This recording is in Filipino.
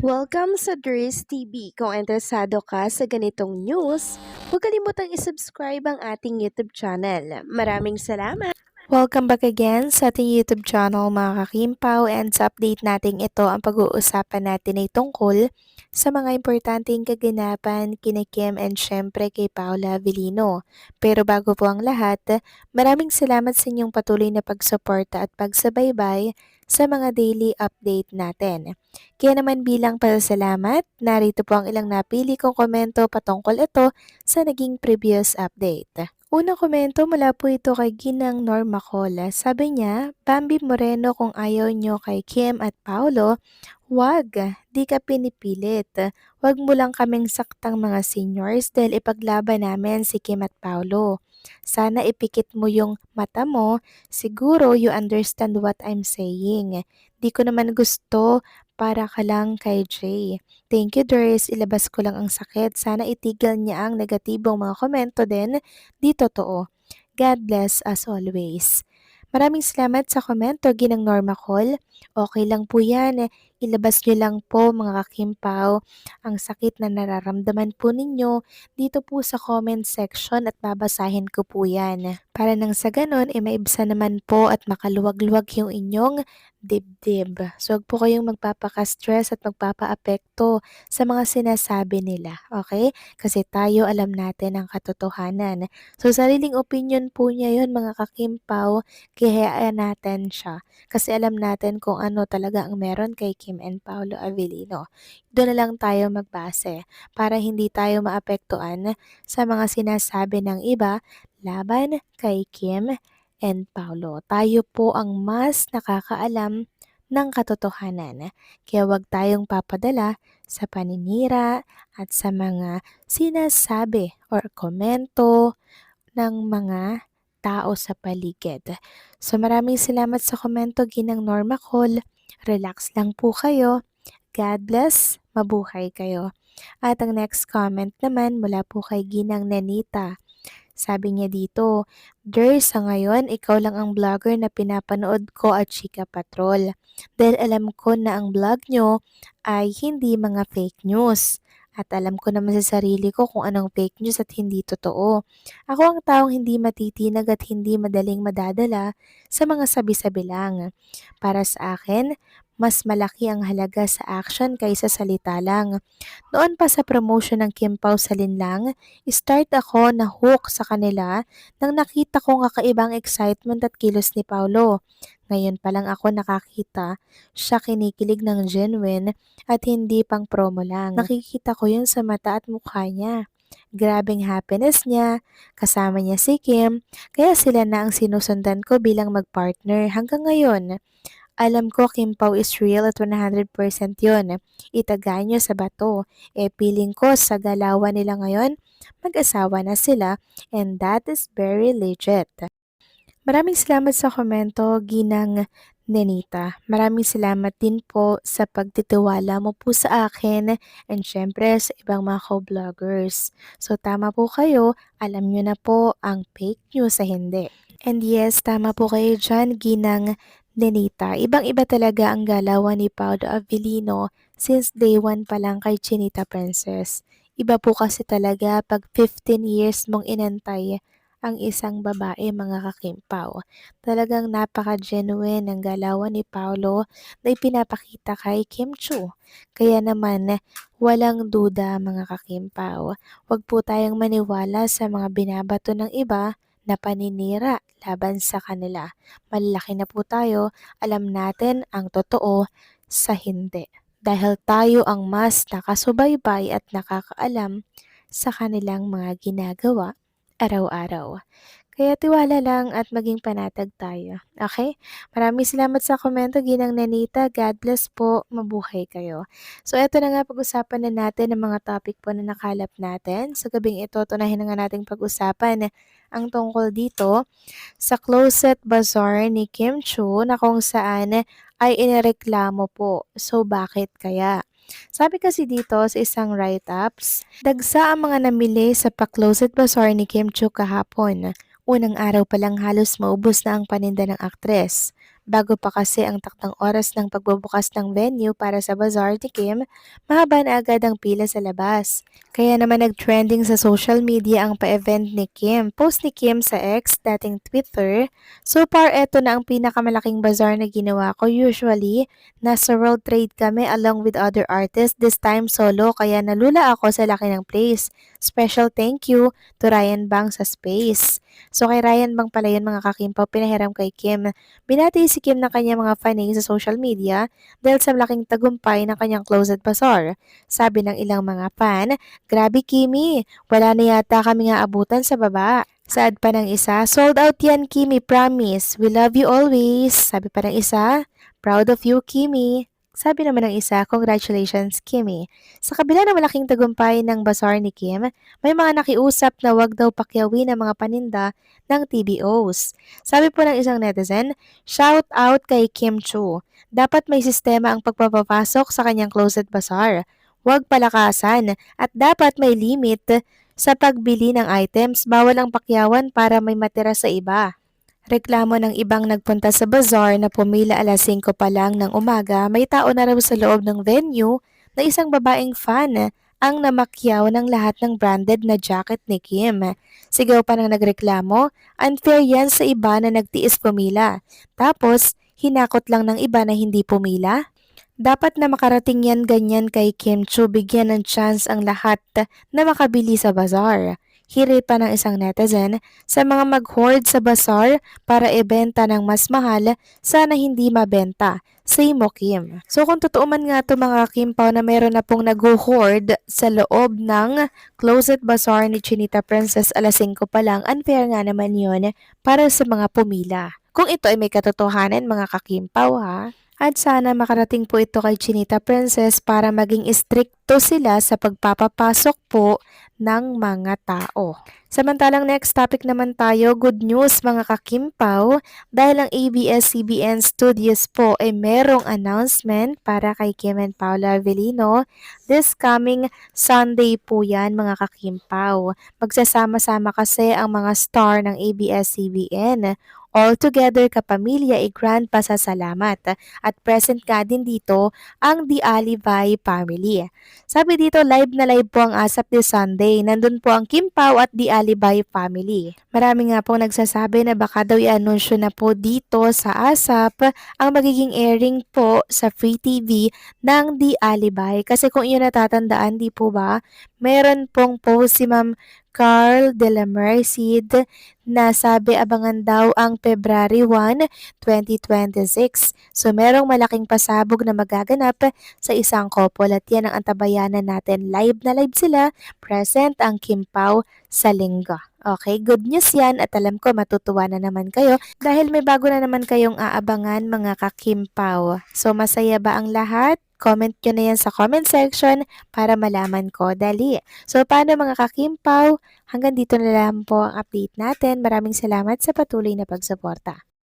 Welcome sa Dries TV. Kung interesado ka sa ganitong news, huwag kalimutang isubscribe ang ating YouTube channel. Maraming salamat! Welcome back again sa ating YouTube channel mga kakimpaw, and sa update natin ito ang pag-uusapan natin ay tungkol sa mga importanteng kaganapan kina Kim and syempre kay Paula Avellino. Pero bago po ang lahat, maraming salamat sa inyong patuloy na pagsuporta at pagsabaybay sa mga daily update natin. Kaya naman bilang pasasalamat, narito po ang ilang napili kong komento patungkol ito sa naging previous update. Unang komento mula po ito kay Ginang Norma Cola. Sabi niya, Bambi Moreno, kung ayaw nyo kay Kim at Paolo, wag, di ka pinipilit. Wag mo lang kaming saktang mga seniors dahil ipaglaban namin si Kim at Paolo. Sana ipikit mo yung mata mo, siguro you understand what I'm saying. Di ko naman gusto para ka lang kay Jay. Thank you, Doris. Ilabas ko lang ang sakit. Sana itigil niya ang negatibong mga komento din. Di totoo. God bless as always. Maraming salamat sa komento, Ginang Norma Call. Okay lang po yan. Ilabas nyo lang po mga kakimpaw ang sakit na nararamdaman po ninyo dito po sa comment section at babasahin ko po yan. Para nang sa ganon, maibsa naman po at makaluwag-luwag yung inyong dibdib. So, huwag po kayong magpapaka-stress at magpapa-apekto sa mga sinasabi nila. Okay? Kasi tayo alam natin ang katotohanan. So, sariling opinion po niya yun mga kakimpaw, kaya hayaan natin siya. Kasi alam natin kung ano talaga ang meron kay Kim and Paolo Avellino. Doon na lang tayo magbase para hindi tayo maapektuhan sa mga sinasabi ng iba laban kay Kim and Paolo. Tayo po ang mas nakakaalam ng katotohanan. Kaya huwag tayong papadala sa paninira at sa mga sinasabi or komento ng mga tao sa paligid. So maraming salamat sa komento, Ginang Norma Call. Relax lang po kayo. God bless. Mabuhay kayo. At ang next comment naman mula po kay Ginang Nenita. Sabi niya dito, Der, sa ngayon, ikaw lang ang vlogger na pinapanood ko at Chika Patrol. Dahil alam ko na ang vlog nyo ay hindi mga fake news. At alam ko naman sa sarili ko kung anong fake news at hindi totoo. Ako ang taong hindi matitinag at hindi madaling madadala sa mga sabi-sabi lang. Para sa akin, mas malaki ang halaga sa action kaysa salita lang. Noon pa sa promotion ng Kim Pao sa Linlang, start ako na hook sa kanila nang nakita kong kakaibang excitement at kilos ni Paulo. Ngayon pa lang ako nakakita siya kinikilig ng genuine at hindi pang promo lang. Nakikita ko yun sa mata at mukha niya. Grabing happiness niya, kasama niya si Kim, kaya sila na ang sinusundan ko bilang magpartner hanggang ngayon. Alam ko Kim Pao is real at 100% yun. Itaga nyo sa bato. Feeling ko sa galawan nila ngayon, mag-asawa na sila, and that is very legit. Maraming salamat sa komento, Ginang Nenita. Maraming salamat din po sa pagtitiwala mo po sa akin and syempre sa ibang mga co-vloggers. So tama po kayo, alam nyo na po ang fake news sa hindi. And yes, tama po kayo dyan, Ginang Nenita. Ibang-iba talaga ang galawan ni Paolo Avellino since day one pa lang kay Chinita Princess. Iba po kasi talaga pag 15 years mong inantay ang isang babae mga kakimpaw. Talagang napaka-genuine ng galawan ni Paolo na ipinapakita kay Kim Chu. Kaya naman, walang duda mga kakimpaw. Huwag po tayong maniwala sa mga binabato ng iba na paninira laban sa kanila. Malaki na po tayo, alam natin ang totoo sa hindi. Dahil tayo ang mas nakasubaybay at nakakaalam sa kanilang mga ginagawa araw-araw. Kaya tiwala lang at maging panatag tayo. Okay? Maraming salamat sa komento, Ginang Nanita. God bless po. Mabuhay kayo. So, eto na nga, pag-usapan na natin ang mga topic po na nakalap natin. Sa gabing ito, tunahin na nga natin pag-usapan ang tungkol dito sa Closet Bazaar ni Kim Chu na kung saan ay inireklamo po. So, bakit kaya? Sabi kasi dito sa isang write-ups, dagsa ang mga namili sa pa-Closet Bazaar ni Kim Chu kahapon. Unang araw pa lang halos maubos na ang paninda ng aktres. Bago pa kasi ang taktang oras ng pagbubukas ng venue para sa bazaar ni Kim, mahaba na agad ang pila sa labas. Kaya naman nag-trending sa social media ang pa-event ni Kim. Post ni Kim sa X, dating Twitter, "So far, eto na ang pinakamalaking bazaar na ginawa ko. Usually, nasa World Trade kami along with other artists. This time solo, kaya nalula ako sa laki ng place. Special thank you to Ryan Bang sa space." So kay Ryan Bang pala yun mga kakimpaw, pinahiram kay Kim. Binati si Kim ng kanyang mga fanay sa social media dahil sa malaking tagumpay ng kanyang closet bazaar. Sabi ng ilang mga fan, "Grabe Kimi, wala na yata kami nga abutan sa baba." Saad pa ng isa, "Sold out yan Kimi, promise. We love you always." Sabi pa ng isa, "Proud of you Kimi." Sabi naman ng isa, "Congratulations Kimi." Sa kabila ng malaking tagumpay ng bazaar ni Kim, may mga nakiusap na wag daw pakyawin ang mga paninda ng TBOs. Sabi po ng isang netizen, "Shout out kay Kim Chu. Dapat may sistema ang pagpapapasok sa kanyang closet bazaar. Huwag palakasan at dapat may limit sa pagbili ng items. Bawal ang pakyawan para may matira sa iba." Reklamo ng ibang nagpunta sa bazaar na pumila alas 5 pa lang ng umaga, may tao na raw sa loob ng venue na isang babaeng fan ang namakyaw ng lahat ng branded na jacket ni Kim. Sigaw pa ng nagreklamo, "Unfair yan sa iba na nagtiis pumila. Tapos, hinakot lang ng iba na hindi pumila?" Dapat na makarating yan ganyan kay Kim Chu, bigyan ng chance ang lahat na makabili sa bazaar. Hirit pa ng isang netizen, "Sa mga mag-hoard sa bazaar para ibenta ng mas mahal, sana hindi mabenta. Say mo Kim." So kung totoo man nga to mga Kimpaw na meron na pong nag-hoard sa loob ng closet bazaar ni Chinita Princess alas 5 pa lang, unfair nga naman yon para sa mga pumila. Kung ito ay may katotohanan mga kakimpaw ha. At sana makarating po ito kay Chinita Princess para maging istrikto sila sa pagpapapasok po ng mga tao. Samantalang next topic naman tayo, good news mga kakimpaw, dahil ang ABS-CBN Studios po ay merong announcement para kay Kim and Paula Avellino. This coming Sunday po yan mga kakimpaw. Magsasama-sama kasi ang mga star ng ABS-CBN. All together kapamilya, grand pasasalamat. At present nga din dito ang The Alibay family. Sabi dito, live na live po ang ASAP this Sunday. Nandun po ang Kim Pao at The Alibay family. Marami nga po nagsasabi na baka daw i-anunsyo na po dito sa ASAP ang magiging airing po sa Free TV ng The Alibay. Kasi kung iyon natatandaan, di po ba, meron pong post si Ma'am Carl de la Merced na sabi abangan daw ang February 1, 2026. So merong malaking pasabog na magaganap sa isang couple at yan ang antabayanan natin. Live na live sila, present ang Kim Pao sa linggo. Okay, good news yan at alam ko matutuwa na naman kayo dahil may bago na naman kayong aabangan mga ka-Kim-Pao. So masaya ba ang lahat? Comment nyo na yan sa comment section para malaman ko. Dali. So paano mga ka-Kim-Pao? Hanggang dito na lang po ang update natin. Maraming salamat sa patuloy na pagsuporta.